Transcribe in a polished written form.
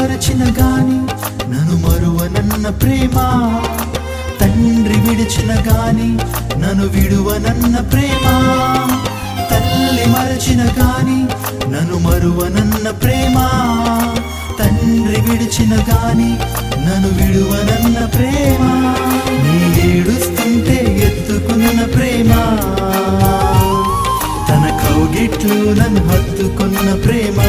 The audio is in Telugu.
మరచిన గాని నన్ను మరువనన్న ప్రేమ, తండ్రి విడిచిన గాని నన్ను విడువనన్న ప్రేమ, తల్లి మరచిన గాని నన్ను మరువనన్న ప్రేమ, తండ్రి విడిచిన గాని నన్ను విడువనన్న ప్రేమ, నీ ఏడుస్తుంటే ఎత్తుకున్న ప్రేమ, తన కౌగిట్లు నన్ను హత్తుకున్న ప్రేమ.